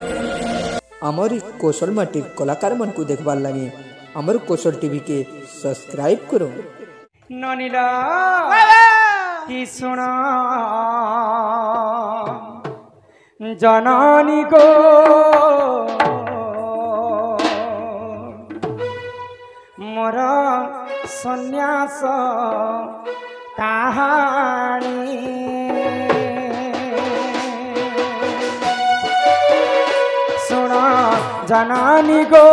आमर कौशल माटी कलाकार मन को देखबार लगे आमर कौशल टीवी के सब्सक्राइब करो। ननीला की सुना जननी को मोर सन्यास कहानी सुना जननी को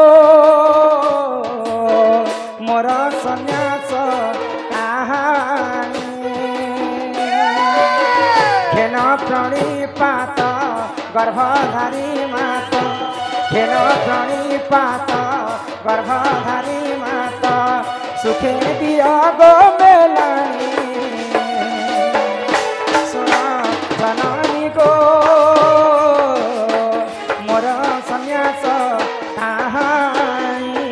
मोर सन्यास कहानी खेल प्रणिपात गर्भधारी मात खेल प्रणिपात गर्भधारी मात सुखे दिया गो मेलानी सुना जननी को मोर सन्यास कहानी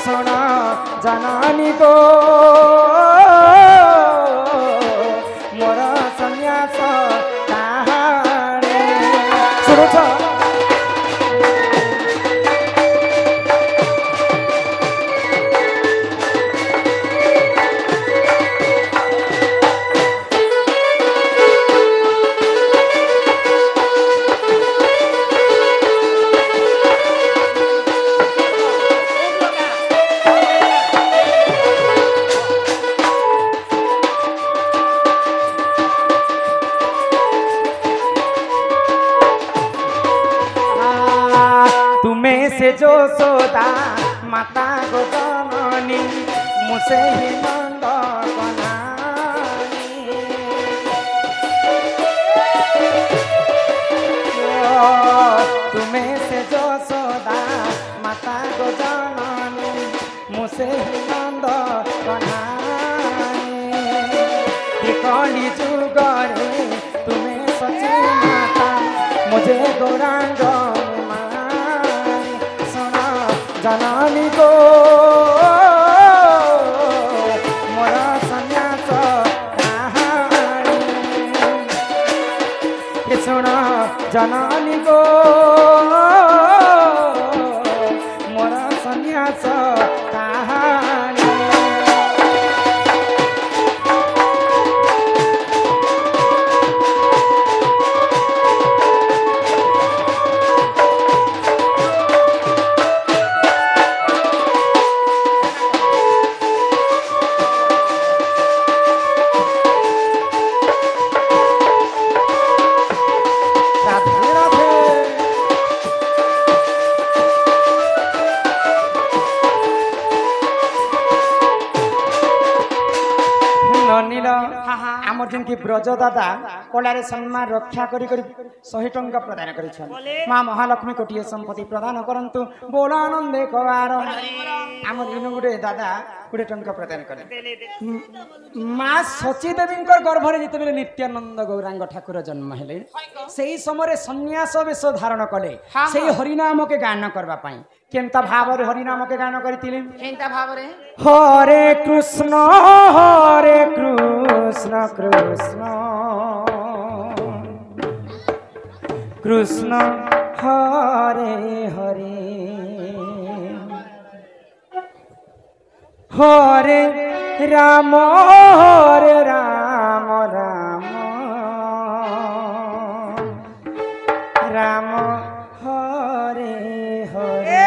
सुना जननी को मोर सन्यास कहानी सुनो से जो सोदा माता गो जननी मुसे ही नंद बनानी तुम्हें से जो सोदा माता गो जननी मुसे ही नंद बनानी कली जुगरे तुम्हें सची माता मुझे गौरांग जननी को मोर सन्यास कहानी सुन जननी को मोर सन्यास कहानी आमर जिनकी ब्रज दादा कलारे सम्मान रक्षा करी 100 टंका प्रदान कर माँ महालक्ष्मी कोटिए संपत्ति प्रदान करंतु बोल आनंदे कवार आमर इन गुटे दादा 20 टंका प्रदान करे माँ सची देवी गर्भ में जिते नित्यानंद गौरांग ठाकुर जन्म हेले से समय सन्यास वेश धारण कले से हरिनाम के गान करने केनता भाव हरिनाम के गान करथिले केनता भाव रे हरे कृष्ण कृष्ण कृष्ण हरे हरे हरे राम राम राम हरे हरे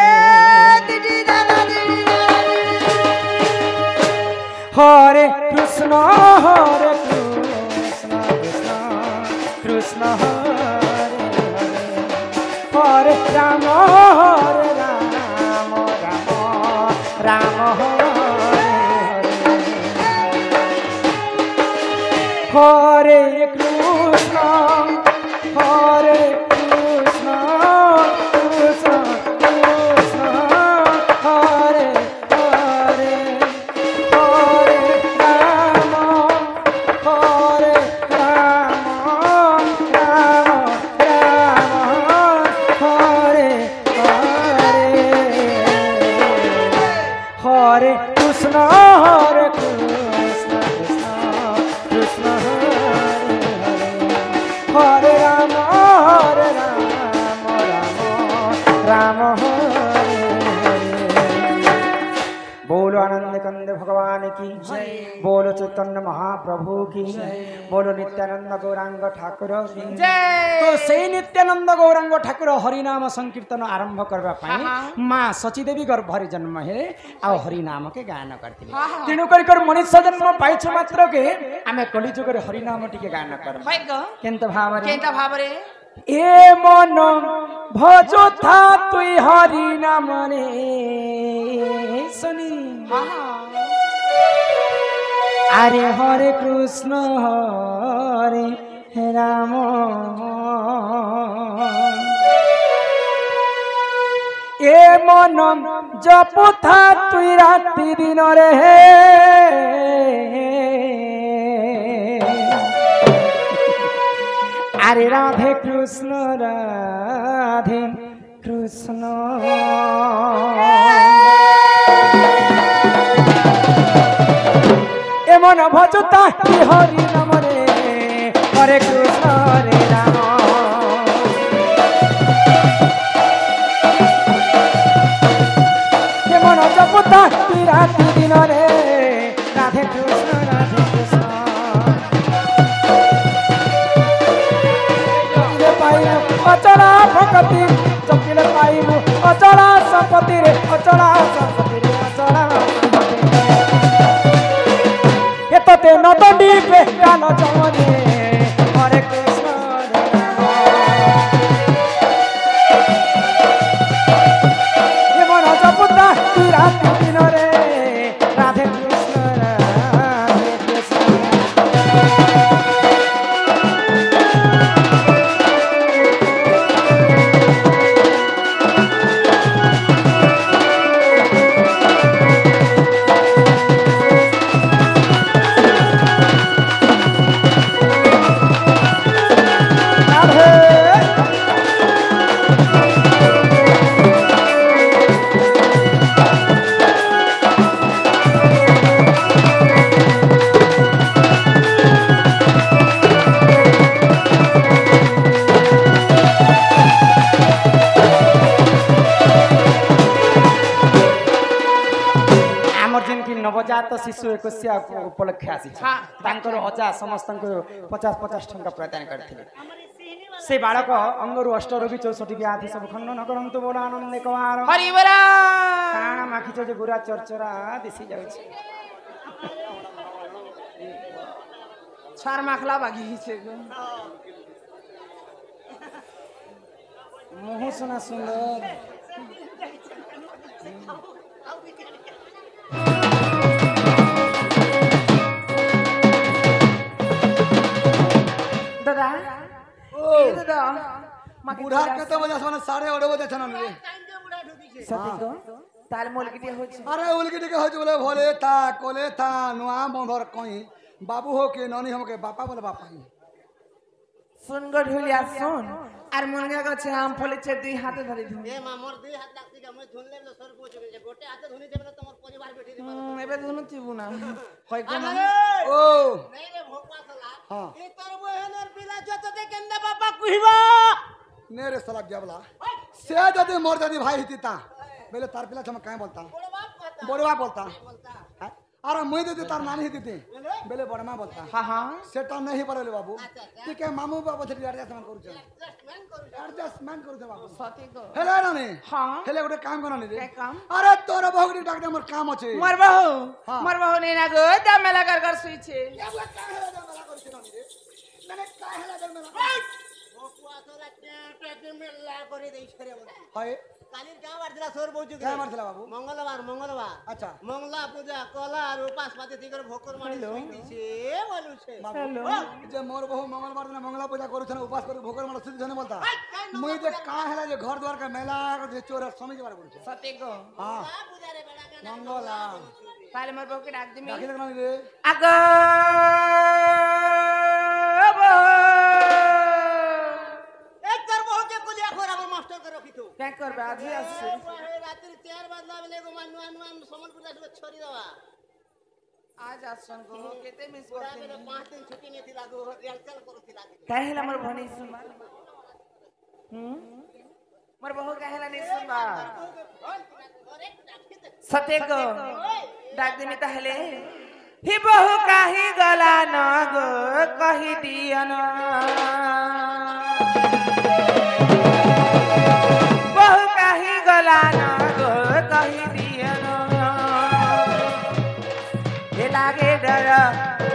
हरे कृष्ण कृष्ण कृष्ण हरे हरे राम राम राम हरे हरे कृष्ण हरे कृष्ण कृष्ण कृष्ण हरे हरे हरे राम हरे हरे कृष्ण कृष्ण कृष्ण हरे की बोलो चैतन्य महाप्रभु की बोलो नित्यानंद गौरांग ठाकुर की तो से नित्यानंद गौरांग ठाकुर हरिनाम संकीर्तन आरंभ करबा पई मां सचीदेवी गर्भरे जन्म हे आ हरिनाम के गान करथिले तेनु कर मनुष्य जन्म पाइछ मात्र के आमे कली जुग रे हरिनाम टिके गान कर केंत भावरे ए मन भजो था तुई हरि नाम रे सुनी अरे हरे कृष्ण हरे राम ए मन जप था तुई राति दिन रे अरे राधे कृष्ण ए मन भजता हरि नाम रे हरे कृष्ण हरे राम ए मन जपता राति दिन रे राधे कृष्ण अचला भक्ति चकिले पाइबु अचला संपत्ति रे अचला संपत्ति रे अचला ये तते नदडी पे कान जमने हरे कृष्ण ये मन जपता राति दिन रे राधे कृष्ण राधे कृष्ण नवजात शिशु एकस्या उपलक्ष्य आसी अजा समस्त 50-50 टंका प्रदान करते से बालक अंगरु अष्टरोगी 64 व्याधि सब खंडन करंतु बोल आनंद कवार हरिवरा काना माखिच जे गुरा चरचरा दिसी जाउ छै चार माखला बागी छै मुह सुना सुंदर दादा ओ दादा बुढ़ा कते बजे सने 8:30 बजे छन रे सती को ताल मोल किटे हो छै अरे ओल किटे हो छै बोले भोले था कोले था नुआ बंधर कहीं बाबू हो के ननी हमके बापा बोले बापा सुन गड होलिया सुन आर मुनगा को छै आम फले छै दुई हाथे धरि धु ए मामर दुई हाथ लागती का मैं धुन ले सर को छै गोटे हाथे धुनी देबे तमर परिवार बैठी दे एबे धुन थिबु ना होय को ना ओ नहीं रे भोकवा सला हां ए तोर बहनर पिला जत दे केंदा बापा कुहिबा ने रे सला गेबला से जदी मोर जदी भाई हितिता बेले तार पिला हम काहे बोलता बड़ बाप बोलता अरे मुई दे तार नानी हितिते बेले बड़ मां बोलता हां हां सेटा नहीं परले बाबू ठीक है मामू बाबू से एडजस्टमेंट करू छ एडजस्टमेंट करू छ बाबू सती को हेले नानी हां हेले गोटे काम करनी रे काम अरे तोर बहुडी डाक दे मोर काम अछि मोर बहु नै ना गो दमेला कर सुई छे एबला काहे दमेला कर छी नानी रे मैंने काहे दमेला भोकुआ तोरा टे मेला करी देई छरे हाय काली का मार दिला सोर बोजु का मार दिला बाबू मंगलवार अच्छा मंगला पूजा कला और उपास पाते थिकर भोकर मारी सुई दिसे बोलु छे हेलो जे मोर बहु मंगलवार दिन मंगला पूजा करू छन उपास करू भोकर मार सुई छन बोलता मुई जे का हैला जे घर द्वार का मेला जे चोर समझ बार करू छे सते को हां पूजा रे बेला के मंगला काले मोर बहु के डाक दिमी डाक लगना रे आगा क्या करबे आज ही आसे रात्रि 4 बजला बेले को नुआ समलपुर जाबे छोरी दवा आज आसन को केते मिस करते 5 दिन छुट्टी नहीं थी लागो रिहर्सल करू थी लागे काहेला मोर भनी सुनबा मोर बहु काहेला नहीं सुनबा सते को डाक देमी ताहले हि बहु काहि गला न गो कहि दियन बहु काहि गला न गो कहि दियन हे लागे डर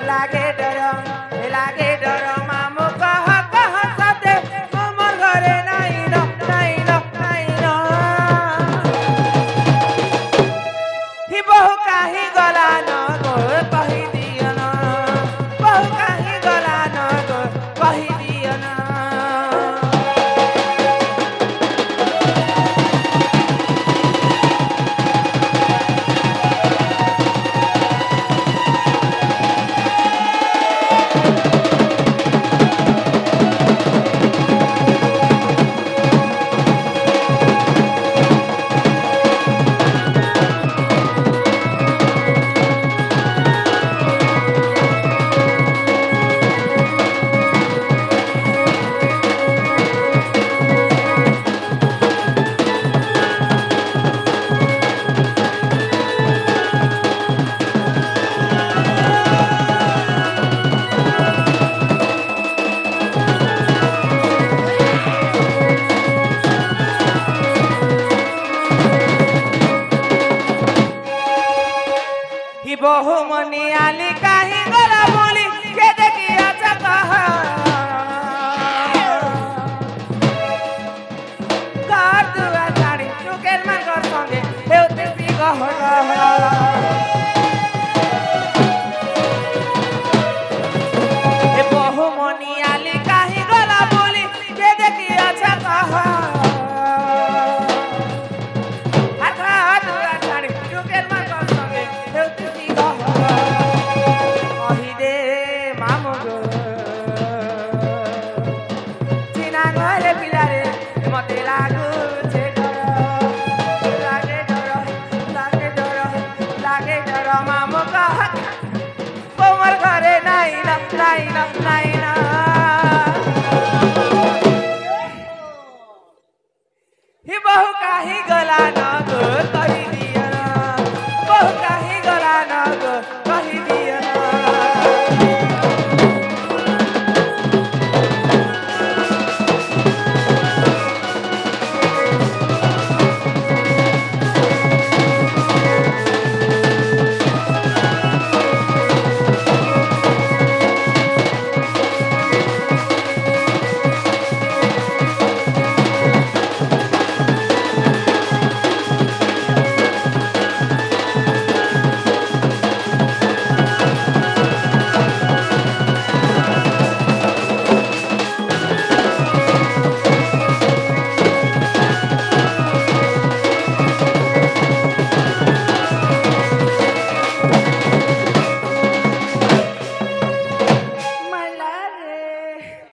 लागे डर मामु कह सते मोर घरे नाइ न हि बहु काहि गला न गो कहि दियन बहु काहि गला न गो कहि दियन बहु मनी आली काहि गला बोली के देखिया कह घर दुआ छाड़ी चुकेल मांगर संगे हेउते सी गह बहु मनी आली काहि गला बोली के देखिया कह मते लागे डर मामु कह मोर घरे नाइ न हि बहु काहि गला न